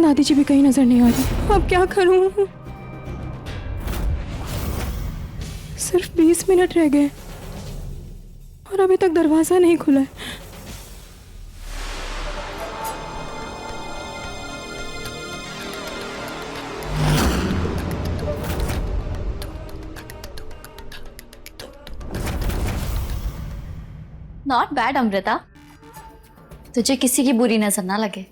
दादी जी भी कहीं नजर नहीं आ रही। अब क्या करूं? सिर्फ 20 मिनट रह गए और अभी तक दरवाजा नहीं खुला है। नॉट बैड अमृता, तुझे किसी की बुरी नजर ना लगे।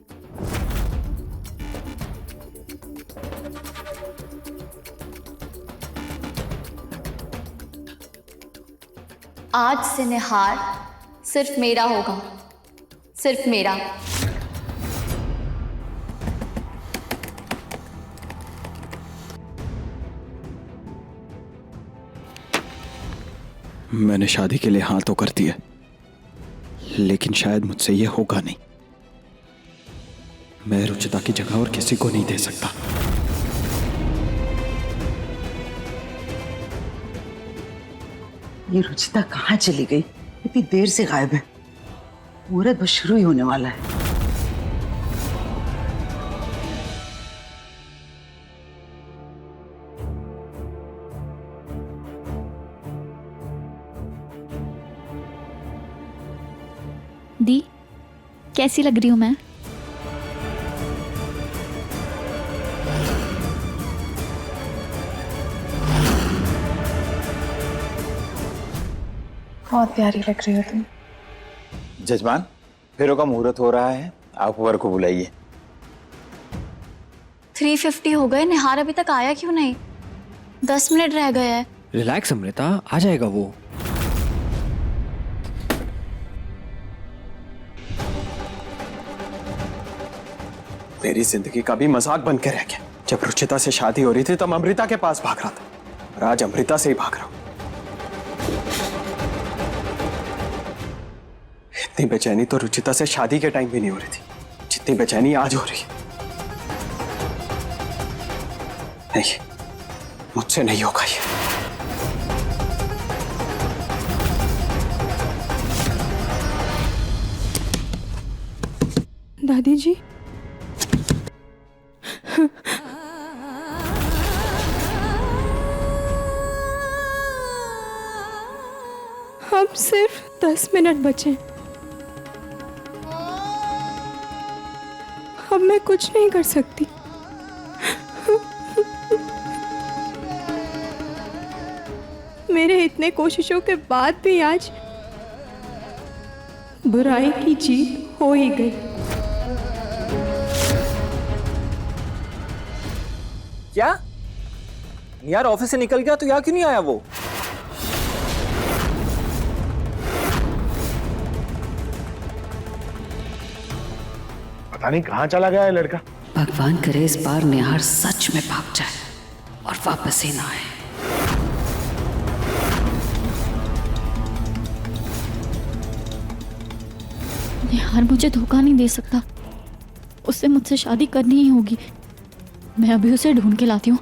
आज से निहार सिर्फ मेरा होगा, सिर्फ मेरा। मैंने शादी के लिए हाँ तो कर दिया, लेकिन शायद मुझसे ये होगा नहीं। मैं रुचिता की जगह और किसी को नहीं दे सकता। ये रुचिता कहाँ चली गई? इतनी देर से गायब है। मुहूर्त बस शुरू ही होने वाला है। दी, कैसी लग रही हूं मैं? बहुत प्यारी लग रही हो तुम। जजमान, फेरों का मुहूर्त हो रहा है, आप वर को बुलाइए। 3:50 हो गए, निहार अभी तक आया क्यों नहीं? 10 मिनट रह गए हैं। रिलैक्स अमृता, आ जाएगा वो। मेरी जिंदगी का भी मजाक बन के रह गया। जब रुचिता से शादी हो रही थी तब अमृता के पास भाग रहा था, और आज अमृता से ही भाग रहा हूं। इतनी बेचैनी तो रुचिता से शादी के टाइम भी नहीं हो रही थी, जितनी बेचैनी आज हो रही है। नहीं, मुझसे नहीं होगा ये। दादी जी, अब सिर्फ 10 मिनट बचे। अब मैं कुछ नहीं कर सकती। मेरे इतने कोशिशों के बाद भी आज बुराई की जीत हो ही गई। क्या यार, ऑफिस से निकल गया तो यहाँ क्यों नहीं आया वो? पता नहीं कहाँ चला गया है लड़का। भगवान करे इस बार निहार सच में भाग जाए और वापस ही ना आए। निहार मुझे धोखा नहीं दे सकता, उससे मुझसे शादी करनी ही होगी। मैं अभी उसे ढूंढ के लाती हूँ।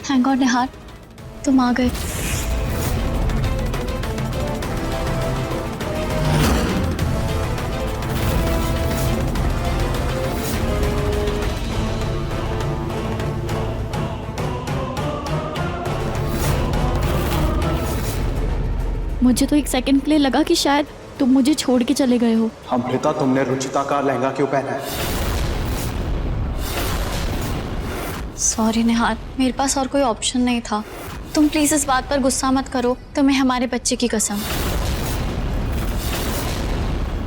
थैंक गॉड निहार, तुम आ गए। मुझे तो एक सेकंड के लिए लगा कि शायद तुम मुझे छोड़ के चले गए हो। अमृता, तुमने रुचिता का लहंगा क्यों पहना है? सॉरी निहार, मेरे पास और कोई ऑप्शन नहीं था। तुम प्लीज इस बात पर गुस्सा मत करो, तुम्हें हमारे बच्चे की कसम।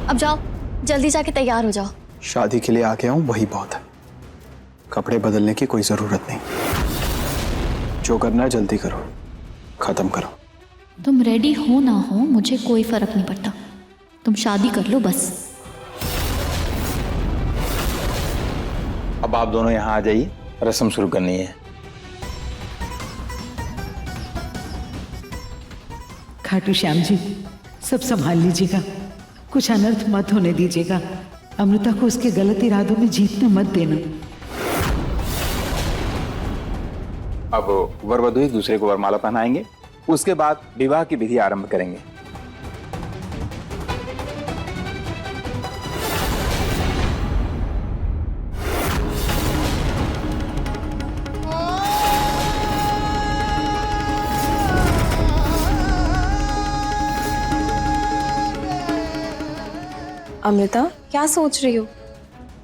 अब जाओ, जल्दी जाके तैयार हो जाओ। शादी के लिए आ गया हूं, वही बहुत है। कपड़े बदलने की कोई जरूरत नहीं। जो करना है जल्दी करो, खत्म करो। तुम रेडी हो ना हो मुझे कोई फर्क नहीं पड़ता, तुम शादी कर लो बस। अब आप दोनों यहाँ आ जाइए, रस्म शुरू करनी है। खाटू श्याम जी, सब संभाल लीजिएगा, कुछ अनर्थ मत होने दीजिएगा। अमृता को उसके गलत इरादों में जीतने मत देना। अब वर वधू एक दूसरे को वरमाला पहनाएंगे, उसके बाद विवाह की विधि आरंभ करेंगे। अमृता, क्या सोच रही हो?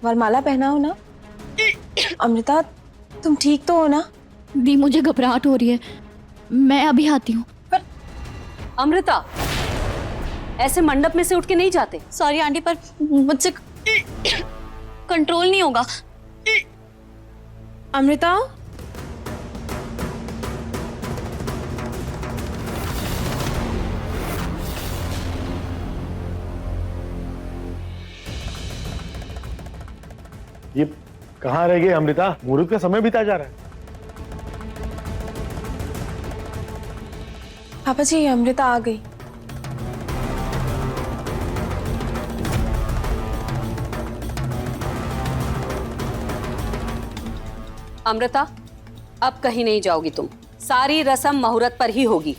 वरमाला पहनाओ ना। अमृता, तुम ठीक तो हो ना? दी मुझे घबराहट हो रही है, मैं अभी आती हूँ। अमृता, ऐसे मंडप में से उठ के नहीं जाते। सॉरी आंटी, पर मुझसे कंट्रोल नहीं होगा। अमृता, ये कहाँ रह गए अमृता? मुहूर्त का समय बीता जा रहा है। पापा जी, अमृता आ गई। अमृता, अब कहीं नहीं जाओगी तुम, सारी रस्म मुहूर्त पर ही होगी।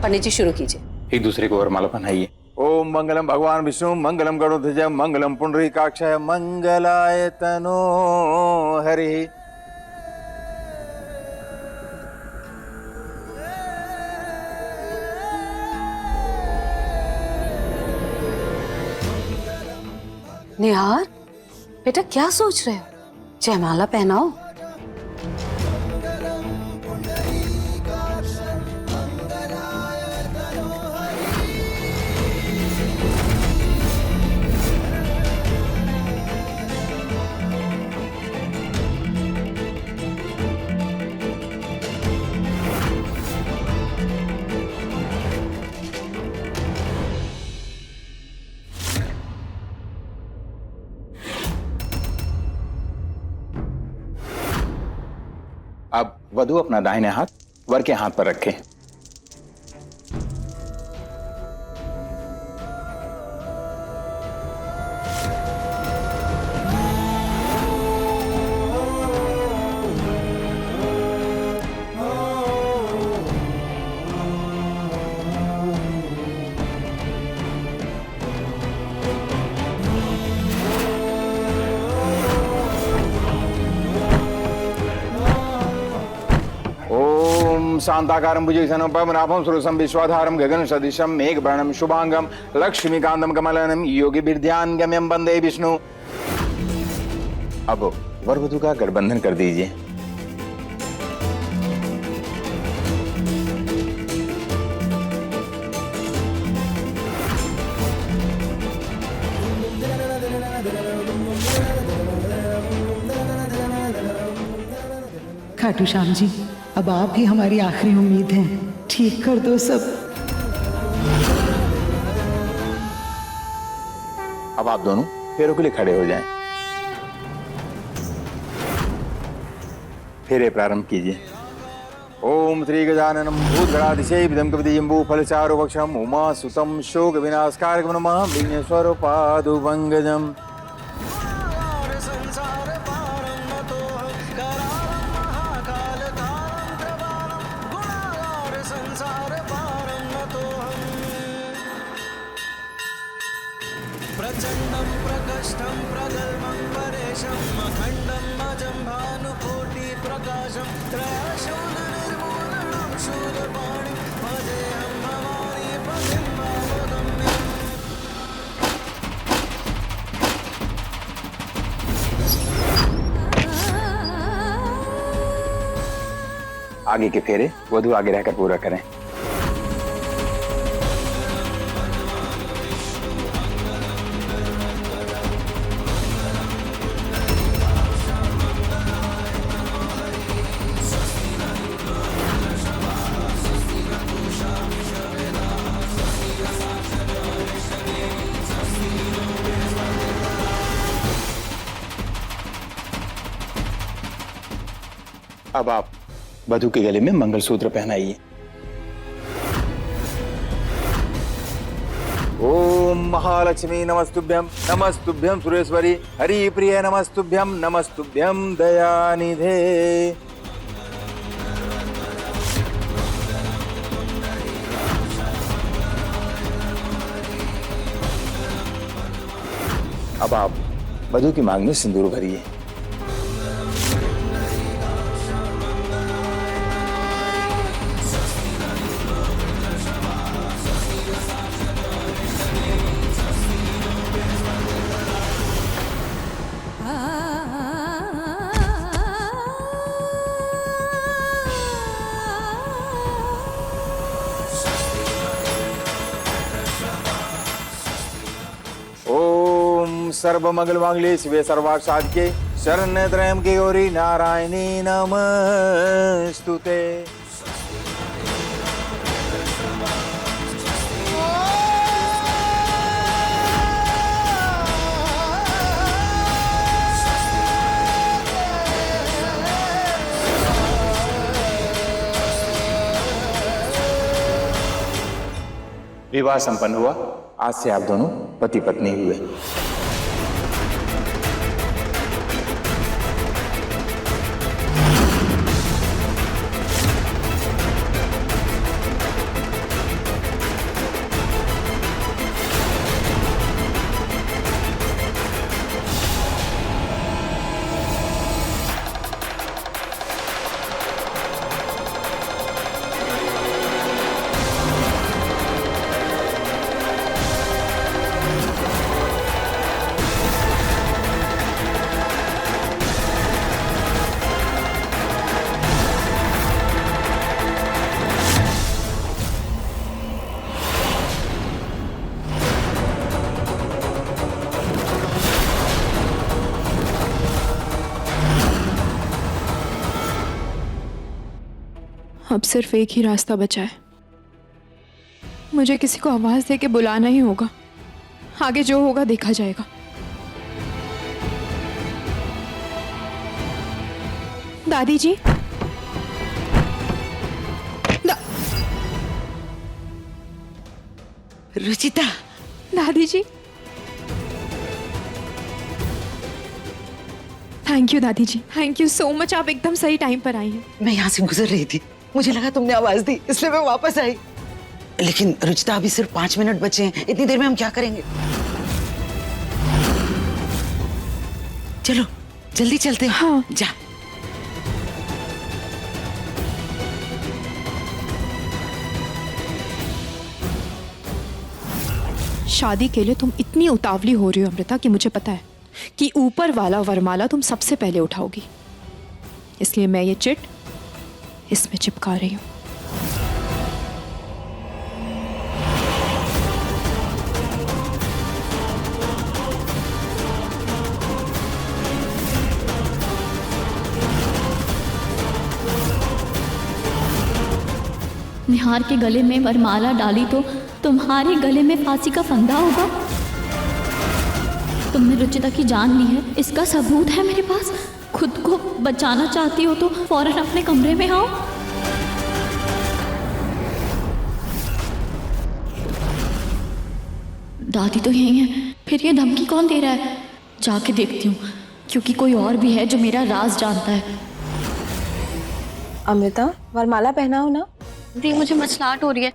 पंडित जी शुरू कीजिए। एक दूसरे को वरमाला पहनाइए। ओम मंगलम भगवान विष्णु मंगलम गरुड़ध्वज मंगलम पुंडरीकाक्षाय मंगलाय तनो हरि। निहार, बेटा क्या सोच रहे हो? जयमाला पहनाओ। अब वधू अपना दाहिने हाथ वर के हाथ पर रखें। शांताकारं भुजगशयनं पद्मनाभं सुरसं विश्वाधारं गगन सदृशं मेघवर्णं शुभांगं लक्ष्मीकांतं कमलनयनं योगिभिर्ध्यानगम्यं वंदे विष्णु। अब वर वधू का गठबंधन कर दीजिए। खाटू श्याम जी, अब आप ही हमारी आखिरी उम्मीद हैं, ठीक कर दो सब। अब आप दोनों फेरों के लिए खड़े हो जाएं। फेरे प्रारंभ कीजिए। ओम श्री गजाननम भूतगणाधिसेवितं कपितजम्बू फलचारुभक्षणं उमासुतं शोक विनाशकारकं नमः विघ्नेश्वर पादुभंगजम्। प्रचंडं प्रकष्टं प्रगल्भं परेशं अखंडं अजं भानुकोटि प्रकाशं त्रयशूलनिर्मूलनं शूलपाणिं भजेऽहं भवानी पतिं भावगम्यम्। आगे के फेरे वधू आगे रहकर पूरा करें। अब आप वधू के गले में मंगलसूत्र पहनाइए। ओम महालक्ष्मी नमस्तुभ्यम सुरेश्वरी हरि प्रिय नमस्तुभ्यम दयानिधे। अब आप वधू की मांग में सिंदूर भरिए। सर्वमंगल मांगल्ये शिवे सर्वार्थ साधिके शरण्ये त्र्यंबके गौरी नारायणी नमस्तुते। विवाह संपन्न हुआ। आज से आप दोनों पति पत्नी हुए। अब सिर्फ एक ही रास्ता बचा है। मुझे किसी को आवाज दे के बुलाना ही होगा। आगे जो होगा देखा जाएगा। दादी जी, रुचिता, दादी जी, थैंक यू दादी जी, थैंक यू सो मच। आप एकदम सही टाइम पर आई हैं। मैं यहाँ से गुजर रही थी, मुझे लगा तुमने आवाज दी, इसलिए मैं वापस आई। लेकिन रुचिता, अभी सिर्फ 5 मिनट बचे हैं, इतनी देर में हम क्या करेंगे? चलो जल्दी चलते हैं। हाँ। जा। शादी के लिए तुम इतनी उतावली हो रही हो अमृता कि मुझे पता है कि ऊपर वाला वरमाला तुम सबसे पहले उठाओगी। इसलिए मैं ये चिट इसमें चिपका रही हूं। निहार के गले में वरमाला डाली तो तुम्हारे गले में फांसी का फंदा होगा। तुमने रुचिता की जान ली है, इसका सबूत है मेरे पास। खुद को बचाना चाहती हो तो फौरन अपने कमरे में आओ। दादी तो यही है, फिर ये धमकी कौन दे रहा है? जाके देखती हूँ, क्योंकि कोई और भी है जो मेरा राज जानता है। अमृता, वरमाला पहनाओ ना। दी, मुझे मचलाहट हो रही है।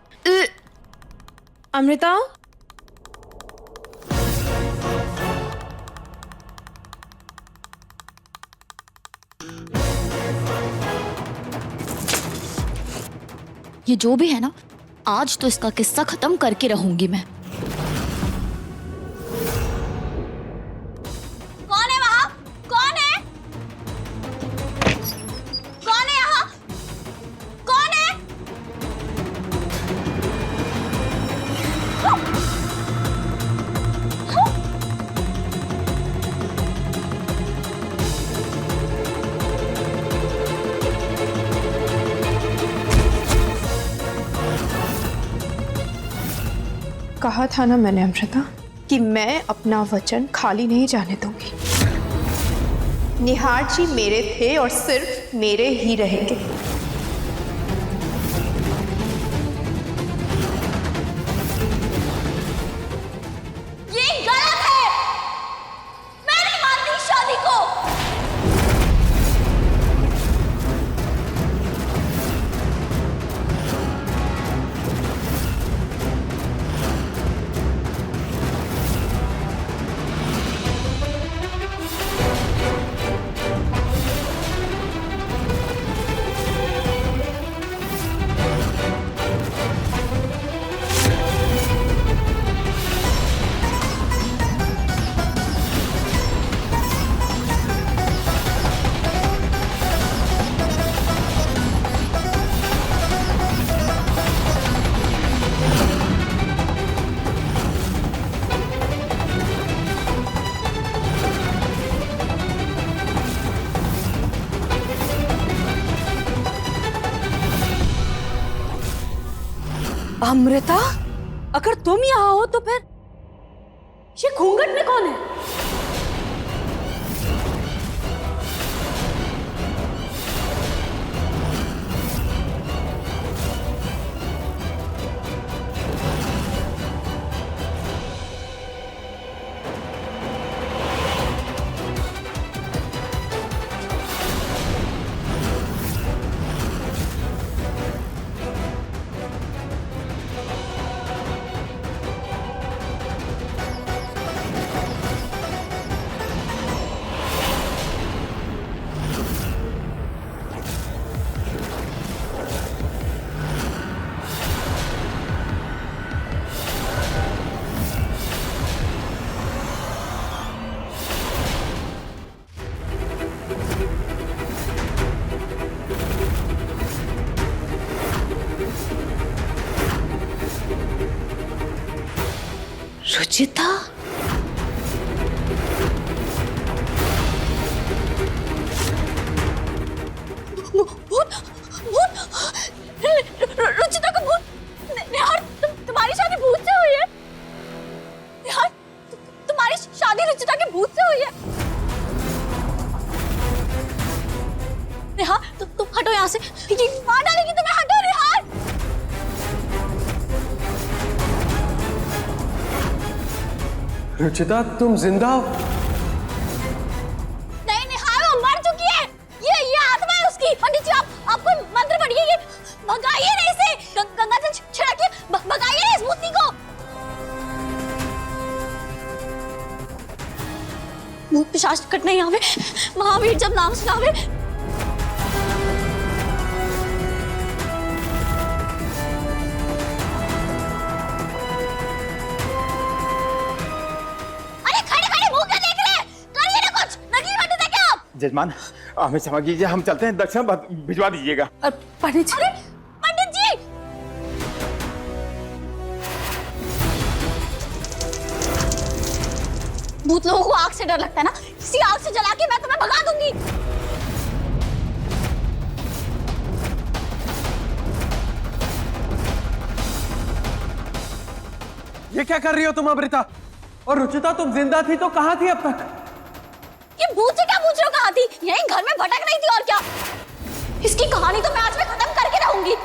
अमृता, ये जो भी है ना, आज तो इसका किस्सा खत्म करके रहूंगी मैं। कौन है वहां? कौन है? कौन है यहाँ? कौन है? कहा था ना मैंने अमृता कि मैं अपना वचन खाली नहीं जाने दूंगी। निहार जी मेरे थे और सिर्फ मेरे ही रहेंगे। ये गलत है। मैं नहीं मानती इस शादी को। अमृता, अगर तुम यहाँ हो तो फिर ये घूंघट में कौन है? रुचिता, रुचिता का भूत। निहार, तुम्हारी शादी भूत से हुई है। निहार, तुम्हारी शादी रुचिता के भूत से हुई है। निहार, तुम हटो यहाँ से। ये मार डालेगी तुम्हें। हटो निहार। रुचिता, तुम जिंदा हो? नहीं निहार, वो मर चुकी है। ये आत्मा है उसकी। पंडित जी, आप कोई मंत्र पढ़िए। ये भगाइए ना इसे। गंगा जल छिड़किए। भगाइए इस भूतनी को। भूत पिशाच कट नहीं आवे। महावीर जब नाम सुनावे। जजमान, हमें क्षमा कीजिए, हम चलते हैं। दक्षिण भिजवा दीजिएगा। पंडित जी, पंडित जी, भूत लोगों को आग से डर लगता है ना। इसी आग से जला के मैं तुम्हें भगा दूंगी। ये क्या कर रही हो तुम अमृता? और रुचिता, तुम जिंदा थी तो कहाँ थी अब तक? ये भूत से क्या पूछ रहे हो? कहाँ थी? यहीं घर में भटक रही थी और क्या। इसकी कहानी तो मैं आज में खत्म करके रहूंगी।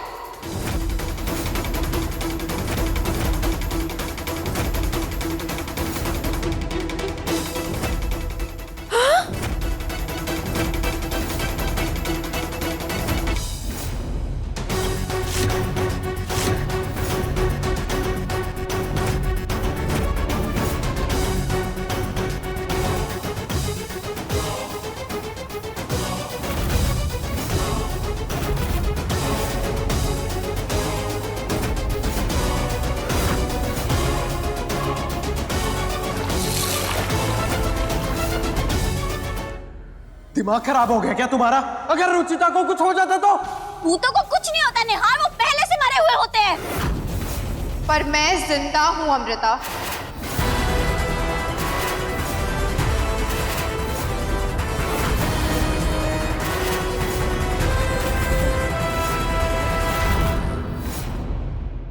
दिमाग खराब हो गया क्या तुम्हारा? अगर रुचिता को कुछ हो जाता तो? भूतों को कुछ नहीं होता निहार, वो पहले से मरे हुए होते हैं। पर मैं जिंदा हूं अमृता।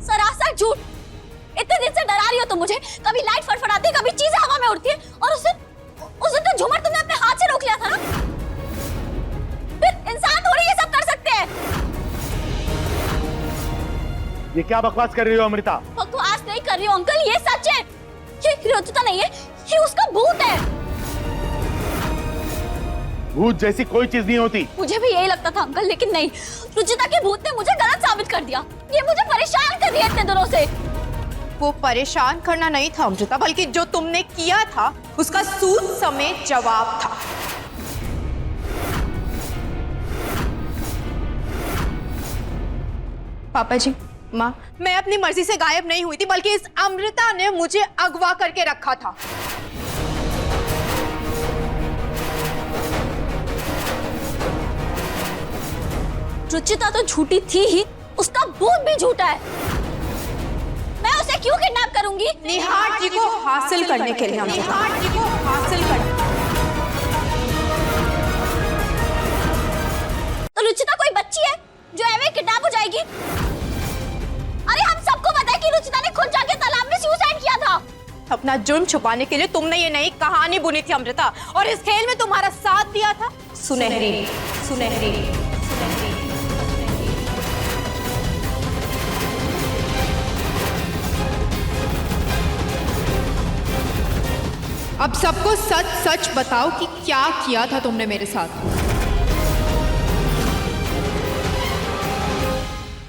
सरासर झूठ। इतने दिन से डरा रही हो तुम मुझे। कभी लाइट फड़फड़ाती, कभी चीजें हवा में उड़ती है, और उस दिन तो झूमर तुमने अपने हाथ से रोक लिया था ना। ये क्या बकवास कर रही हो अमृता? बकवास नहीं कर रही हूँ अंकल, ये सच है। ये रुचिता नहीं है, ये उसका भूत है। भूत जैसी कोई चीज नहीं होती। मुझे भी यही लगता था अंकल, लेकिन नहीं, रुचिता के भूत ने मुझे गलत साबित कर दिया। ये मुझे परेशान कर रही है इतने दिनों से। वो परेशान करना नहीं था अमृता, बल्कि जो तुमने किया था उसका सूद समेत जवाब था। पापा जी, माँ, मैं अपनी मर्जी से गायब नहीं हुई थी, बल्कि इस अमृता ने मुझे अगवा करके रखा था। रुचिता तो झूठी थी ही, उसका भूत भी झूठा है। मैं उसे क्यों किडनैप करूंगी? निहार जी को हासिल करने के लिए। निहार जी को हासिल करने। तो रुचिता कोई बच्ची है जो ऐਵੇਂ किडनैप हो जाएगी? अरे हम सबको पता है कि रुचिता ने खुद जाके तालाब में सुसाइड किया था। अपना जुर्म छुपाने के लिए तुमने ये नई कहानी बुनी थी अमृता, और इस खेल में तुम्हारा साथ दिया था सुनहरी। सुनहरी। अब सबको सच सच बताओ कि क्या किया था तुमने मेरे साथ।